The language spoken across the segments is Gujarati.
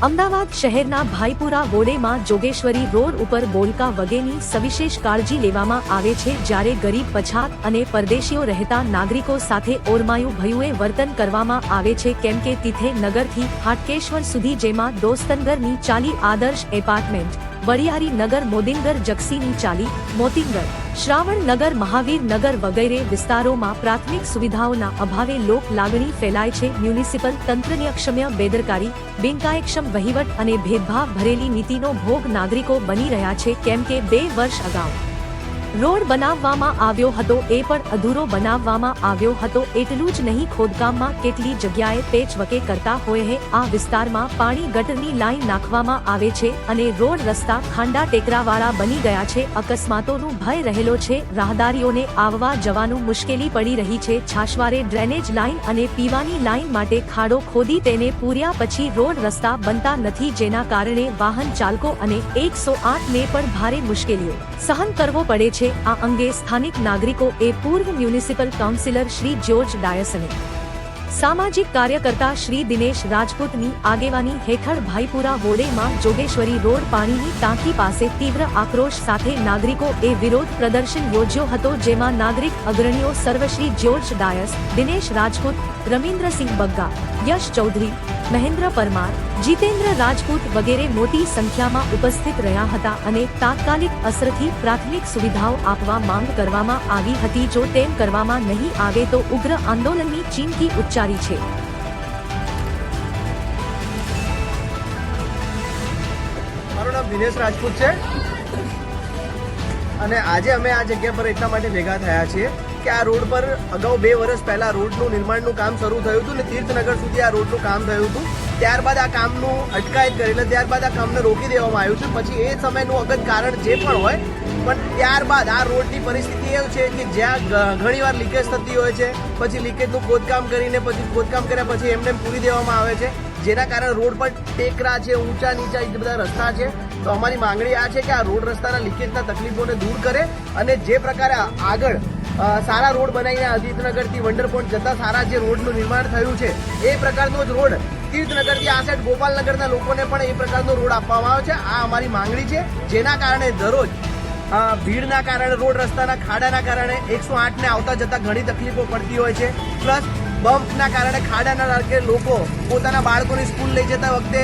અમદાવાદ શહેરના ભાઈપુરા વોડેમાં જોગેશ્વરી રોડ ઉપર બોલકા વગેરેની સવિશેષ કાળજી લેવામાં આવે છે, જ્યારે ગરીબ, પછાત અને પરદેશીઓ રહેતા નાગરિકો સાથે ઓરમાયું ભયુએ વર્તન કરવામાં આવે છે, કેમ કે તિથે નગરથી હાટકેશ્વર સુધી, જેમાં દોસ્તનગરની ચાલી, આદર્શ એપાર્ટમેન્ટ, વડિયારી નગર, મોદીનગર, જક્સીની ચાલી, મોતીનગર, શ્રાવણ નગર, મહાવીર નગર વગેરે વિસ્તારોમાં પ્રાથમિક સુવિધાઓના અભાવે લોક લાગણી ફેલાય છે. મ્યુનિસિપલ તંત્રની અક્ષમ્ય બેદરકારી, બિનકાયક્ષમ વહીવટ અને ભેદભાવ ભરેલી નીતિનો ભોગ નાગરિકો બની રહ્યા છે, કેમ કે 2 વર્ષ અગાઉ રોડ બનાવવામાં આવ્યો હતો, એ પણ અધૂરો બનાવવામાં આવ્યો હતો. એટલું જ નહીં, ખોદકામમાં કેટલી જગ્યાએ પેચવકે કરતા હોય આ વિસ્તારમાં પાણી ગટરની લાઈન નાખવામાં આવે છે અને રોડ રસ્તા ખાંડા ટેકરાવાળા બની ગયા છે. અકસ્માતોનું ભય રહેલો છે. રાહદારીઓને આવવા જવાનું મુશ્કેલી પડી રહી છે. છાશવારે ડ્રેનેજ લાઈન અને પીવાની લાઈન માટે ખાડો ખોદી તેને પૂર્યા પછી રોડ રસ્તા બનતા નથી, જેના કારણે વાહન ચાલકો અને 108 ને પણ ભારે મુશ્કેલીઓ સહન કરવો પડે છે. આ અંગે સ્થાનિક નાગરિકો એ પૂર્વ મ્યુનિસિપલ કાઉન્સિલર શ્રી જ્યોર્જ ડાયસને, સામાજિક કાર્યકર્તા શ્રી દિનેશ રાજપૂતની આગેવાની હેઠળ ભાઈપુરા વોડેમાં જોગેશ્વરી રોડ પાણીની ટાંકી પાસે તીવ્ર આક્રોશ સાથે નાગરિકો એ વિરોધ પ્રદર્શન યોજ્યો હતો, જેમાં નાગરિક અગ્રણીઓ સર્વશ્રી જ્યોર્જ ડાયસ, દિનેશ રાજપૂત, રમીન્દ્રસિંહ બગ્ગા, યશ ચૌધરી, મહેન્દ્ર પરમાર, જીતેન્દ્ર રાજપૂત વગેરે મોટી સંખ્યામાં ઉપસ્થિત રહ્યા હતા અને તાત્કાલિક અસરથી પ્રાથમિક સુવિધાઓ આપવા માંગ કરવામાં આવી હતી. જો તેમ કરવામાં નહીં આવે તો ઉગ્ર આંદોલનની ચીમકી ઉચ્ચારી છે. મારું નામ દિનેશ રાજપૂત છે અને આજે અમે આ જગ્યા પર એટલા માટે ભેગા થયા છીએ કે આ રોડ પર અગાઉ 2 વર્ષ પહેલા રોડનું નિર્માણનું કામ શરૂ થયું હતું અને તીર્થનગર સુધી આ રોડનું કામ થયું હતું. ત્યારબાદ આ કામનું અટકાયત કરી, એટલે ત્યારબાદ આ કામને રોકી દેવામાં આવ્યું છે. પછી એ સમયનું અગત કારણ જે પણ હોય, પણ ત્યારબાદ આ રોડની પરિસ્થિતિ એવું છે કે જ્યાં ઘણીવાર લીકેજ થતી હોય છે, પછી લીકેજનું ખોદકામ કરીને પછી ખોદકામ કર્યા પછી એમને પૂરી દેવામાં આવે છે, જેના કારણે રોડ પર ટેકરા છે, ઊંચા નીચા એ બધા રસ્તા છે. તો અમારી માંગણી આ છે કે આ રોડ રસ્તાના લીકેજના તકલીફોને દૂર કરે અને જે પ્રકારે આગળ સારા રોડ બનાવીને આદિત્યનગરથી વંડર પોઈન્ટ જતા સારા જે રોડનું નિર્માણ થયું છે, એ પ્રકારનો જ રોડ તીર્થનગરથી આ સાઈડ ગોપાલનગરના લોકોને પણ એ પ્રકારનો રોડ આપવામાં આવે છે. આ અમારી માંગણી છે, જેના કારણે દરરોજ ભીડના કારણે, રોડ રસ્તાના ખાડાના કારણે 108 ને આવતા જતા ઘણી તકલીફો પડતી હોય છે. પ્લસ બમ્પના કારણે ખાડાના કારણે લોકો પોતાના બાળકોની સ્કૂલ લઈ જતા વખતે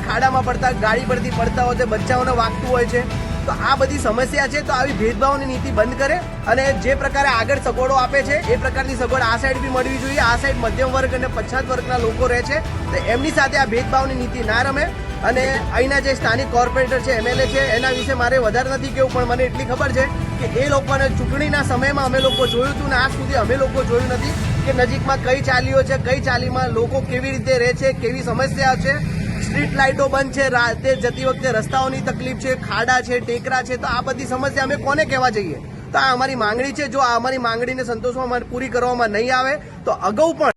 ખાડામાં પડતા, ગાડી પરથી પડતા હોય, બચ્ચાઓને વાગતું હોય છે. તો આ બધી સમસ્યા છે. તો આવી ભેદભાવની નીતિ બંધ કરે અને જે પ્રકારે આગળ સગવડો આપે છે એ પ્રકારની સગવડ આ સાઈડ બી મળવી જોઈએ. આ સાઈડ મધ્યમ વર્ગ અને પછાત વર્ગના લોકો રહે છે, તો એમની સાથે આ ભેદભાવની નીતિ ના રમે. અને અહીંના જે સ્થાનિક કોર્પોરેટર છે, MLA છે, એના વિશે મારે વધારે નથી કેવું, પણ મને એટલી ખબર છે કે એ લોકોને ચૂંટણીના સમયમાં અમે લોકો જોયું હતું ને આજ સુધી અમે લોકો જોયું નથી કે નજીકમાં કઈ ચાલીઓ છે, કઈ ચાલીમાં લોકો કેવી રીતે રહે છે, કેવી સમસ્યા છે. સ્ટ્રીટ લાઇટો બંધ છે, રાતે જતી વખતે રસ્તાઓની તકલીફ છે, ખાડા છે, ટેકરા છે. તો આ બધી સમસ્યા અમે કોને કહેવા જઈએ? તો આ અમારી માંગણી છે. જો આ અમારી માંગણીને સંતોષવામાં પૂરી કરવામાં નહીં આવે તો અગાઉ પણ